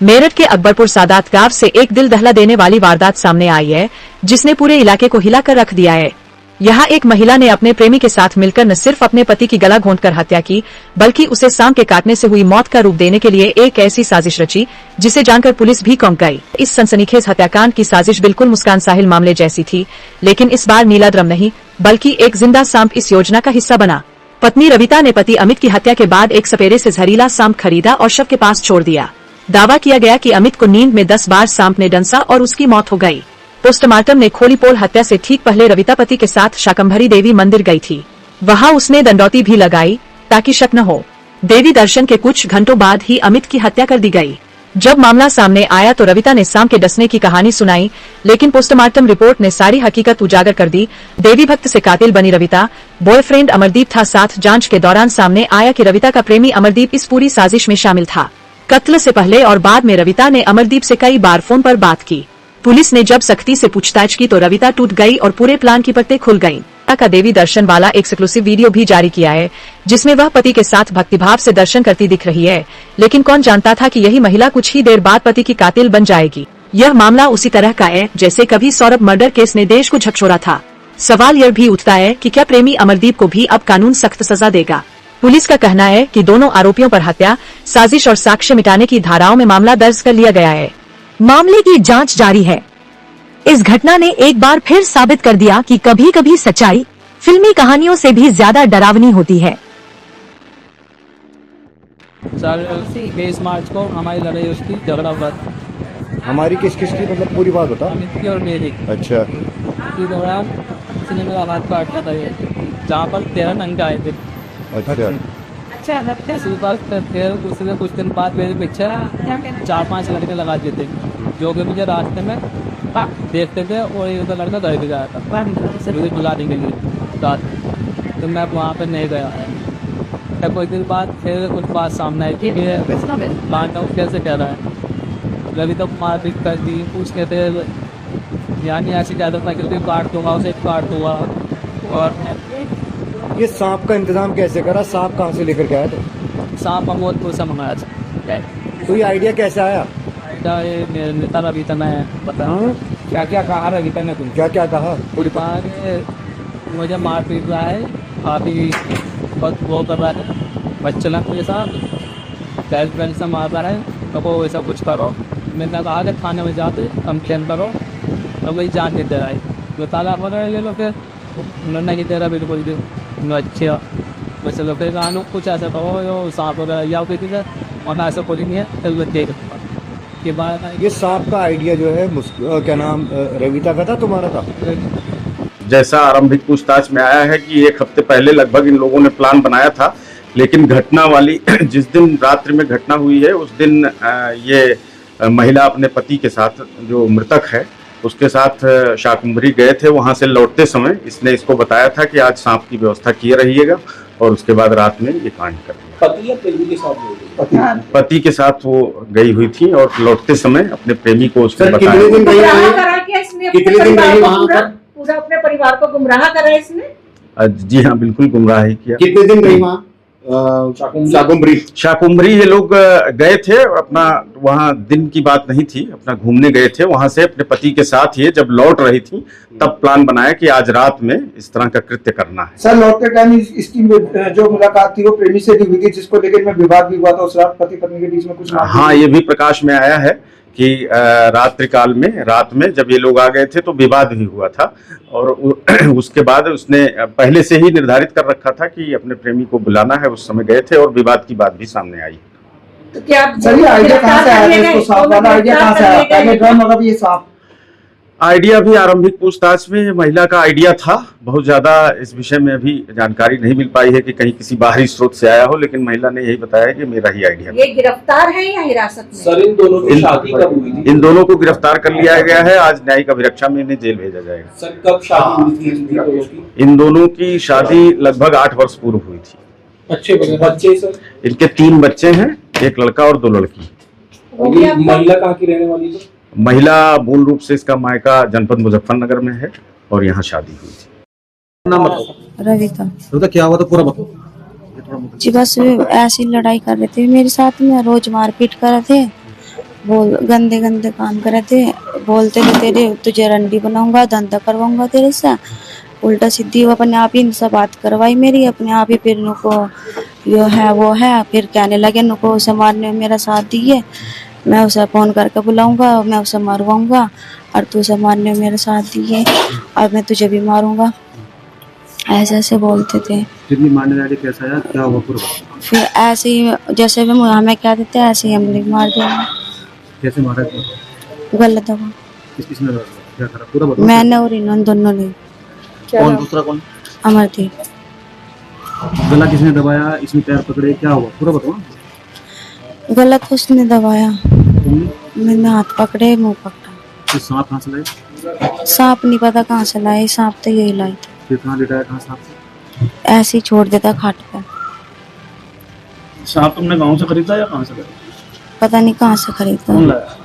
मेरठ के अकबरपुर सादात गांव से एक दिल दहला देने वाली वारदात सामने आई है, जिसने पूरे इलाके को हिलाकर रख दिया है। यहाँ एक महिला ने अपने प्रेमी के साथ मिलकर न सिर्फ अपने पति की गला घोंटकर हत्या की, बल्कि उसे सांप के काटने से हुई मौत का रूप देने के लिए एक ऐसी साजिश रची, जिसे जानकर पुलिस भी कौंक गई। इस सनसनीखेज हत्याकांड की साजिश बिल्कुल मुस्कान साहिल मामले जैसी थी, लेकिन इस बार नीला ड्रम नहीं, बल्कि एक जिंदा सांप इस योजना का हिस्सा बना। पत्नी रविता ने पति अमित की हत्या के बाद एक सपेरे से जहरीला सांप खरीदा और शव के पास छोड़ दिया। दावा किया गया कि अमित को नींद में 10 बार सांप ने डंसा और उसकी मौत हो गई। पोस्टमार्टम ने खोली पोल हत्या से ठीक पहले रविता पति के साथ शाकंभरी देवी मंदिर गई थी। वहां उसने दंडौती भी लगाई ताकि शक न हो। देवी दर्शन के कुछ घंटों बाद ही अमित की हत्या कर दी गई। जब मामला सामने आया तो रविता ने सांप के डसने की कहानी सुनाई, लेकिन पोस्टमार्टम रिपोर्ट ने सारी हकीकत उजागर कर दी। देवी भक्त से कातिल बनी रविता, बॉयफ्रेंड अमरदीप था साथ। जांच के दौरान सामने आया कि रविता का प्रेमी अमरदीप इस पूरी साजिश में शामिल था। कत्ल से पहले और बाद में रविता ने अमरदीप से कई बार फोन पर बात की। पुलिस ने जब सख्ती से पूछताछ की तो रविता टूट गई और पूरे प्लान की परतें खुल गईं। का देवी दर्शन वाला एक्सक्लूसिव वीडियो भी जारी किया है, जिसमें वह पति के साथ भक्तिभाव से दर्शन करती दिख रही है। लेकिन कौन जानता था कि यही महिला कुछ ही देर बाद पति की कातिल बन जाएगी। यह मामला उसी तरह का है जैसे कभी सौरभ मर्डर केस ने देश को झकझोरा था। सवाल यह भी उठता है कि क्या प्रेमी अमरदीप को भी अब कानून सख्त सजा देगा। पुलिस का कहना है कि दोनों आरोपियों पर हत्या, साजिश और साक्ष्य मिटाने की धाराओं में मामला दर्ज कर लिया गया है। मामले की जांच जारी है। इस घटना ने एक बार फिर साबित कर दिया कि कभी कभी सच्चाई फिल्मी कहानियों से भी ज्यादा डरावनी होती है। सर 23 मार्च को हमारी लड़ाई उसकी झगड़ा हुआ। हमारी किस किस की, मतलब पूरी बात बता। अमित की और मेरी। अच्छा। इसी दौरान उसने मेरा हाथ काटा था, ये जहाँ पर 13 नंगे आए थे। अच्छा। उससे कुछ दिन बाद मेरे पीछे 4-5 लड़के लगा दिए थे, जो कि मुझे रास्ते में देखते थे और एक लड़का घर भी गया था मुझे बुलाने के लिए रात। तो मैं वहाँ पर नहीं गया। कुछ दिन बाद फिर कुछ बात सामने आई कि मानता हूँ कैसे कह रहा है। रवि तो मारपीट कर दी, पूछते थे यानी ऐसी ज़्यादा मैं काट दूंगा, उसे काट दूंगा। और ये सांप का इंतजाम कैसे करा? सांप कहाँ से लेकर के आया था? सांप अमोदपुर से मंगाया था। तो ये आइडिया कैसे आया? मेरे नेता रविता ने पता क्या क्या कहा रविता ने? तुम क्या क्या कहा? मुझे मार पीट रहा है, काफ़ी बहुत वो कर रहा है, बच्चे लोग के साथ गर्लफ्रेंड से मार रहा है, तो वो वैसा कुछ करो। मैंने कहा कि थाने में जाते कंप्लेन करो, तो वही जान नहीं दे रहा है। तो ताला वगैरह ले लो, फिर उन्होंने नहीं दे रहा बिल्कुल भी। अच्छा वैसे लोग फिर कहा कुछ ऐसा कहो सांप वगैरह या किसी से, और ऐसा कुछ नहीं है। फिर देख के बाद ये सांप का आइडिया जो है क्या नाम रविता का था, तुम्हारा था? जैसा आरंभिक पूछताछ में आया है कि 1 हफ्ते पहले लगभग इन लोगों ने प्लान बनाया था, लेकिन घटना वाली जिस दिन रात्रि में घटना हुई है उस दिन ये महिला अपने पति के साथ, जो मृतक है उसके साथ शाकंभरी गए थे। वहां से लौटते समय इसने इसको बताया था कि आज सांप की व्यवस्था किए रहिएगा, और उसके बाद रात में ये कांड कर दिया। पति या प्रेमी के साथ? पति के साथ वो गई हुई थी और लौटते समय अपने प्रेमी को उसने बताया। कितने दिन रही पूरा अपने परिवार को गुमराह करा इसने? जी हाँ, बिल्कुल गुमराही किया। कितने दिन रही वहाँ शाकुंभरी ये लोग गए थे, और अपना वहाँ दिन की बात नहीं थी, अपना घूमने गए थे। वहां से अपने पति के साथ ये जब लौट रही थी तब प्लान बनाया कि आज रात में इस तरह का कृत्य करना है। सर लौटते टाइम इसकी जो मुलाकात थी वो प्रेमी से भी हुई थी, जिसको लेकर में विवाद भी हुआ था उस रात पति पत्नी के बीच में कुछ। हाँ, ये भी प्रकाश में आया है कि रात्रिकाल में, रात में जब ये लोग आ गए थे तो विवाद भी हुआ था, और उसके बाद उसने पहले से ही निर्धारित कर रखा था कि अपने प्रेमी को बुलाना है। उस समय गए थे और विवाद की बात भी सामने आई। तो क्या आइडिया कहाँ से आया? इसको सांप वाला आइडिया कहाँ से आया? पहले ड्रम मतलब ये सांप आइडिया भी आरंभिक पूछताछ में महिला का आइडिया था। बहुत ज्यादा इस विषय में अभी जानकारी नहीं मिल पाई है कि कहीं किसी बाहरी स्रोत से आया हो, लेकिन महिला ने यही बताया कि मेरा ही आइडिया। ये गिरफ्तार है या हिरासत में? सर इन दोनों की शादी कब हुई थी? इन दोनों को गिरफ्तार कर लिया गया है। आज न्यायिक अभिरक्षा में इन्हें जेल भेजा जाएगा। सर कब शादी हुई थी? इन दोनों की शादी लगभग 8 वर्ष पूर्व हुई थी। अच्छे बच्चे? सर इनके 3 बच्चे हैं, 1 लड़का और 2 लड़की। महिला कहाँ की रहने वाली थी? महिला मूल रूप से इसका मायका जनपद मुजफ्फरनगर में है और यहाँ शादी हुई थी। रविता। तो क्या हुआ था पूरा बताओ। जी बस ऐसी लड़ाई कर रहे थे मेरे साथ में, रोज मारपीट कर रहे थे। बोल गंदे गंदे काम करे थे, बोलते थे तेरे तुझे रंडी बनाऊंगा, धंधा करवाऊंगा तेरे से। उल्टा सीधी वो अपने आप ही इनसे बात करवाई मेरी, अपने आप ही फिर नुको यो है वो है, फिर कहने लगे नुको उसे मारने में मेरा साथ दिए, मैं उसे फोन करके बुलाऊंगा, मैं उसे मारवाऊंगा और तू उसे मारने में मेरा साथ दिए और मैं तुझे भी मारूंगा, ऐसे ऐसे बोलते थे। जितनी मारने वाली कैसा है, क्या हुआ पूरा? फिर ऐसे ही जैसे भी हमें क्या देते हैं ऐसे ही हम लोग मार देंगे। कैसे मारा था? गलत दबा किसने क्या करा पूरा बताओ। मैंने और इन्होंने दोनों ने। कौन दूसरा कौन? अमरदीप। गला किसने दबाया, इसमें पैर पकड़े, क्या हुआ पूरा बताओ। गलत उसने दबाया, तुमने मैंने हाथ पकड़े, मुंह पकड़ा। फिर सांप कहाँ से लाए? सांप नहीं पता कहाँ से लाए, सांप तो यही लाई थी। फिर कहाँ लिटाया, कहाँ सांप? ऐसे ही छोड़ देता खाट पे। सांप तुमने गाँव से खरीदा या कहाँ से लाया? पता नहीं कहाँ से खरीदा। कौन लाया?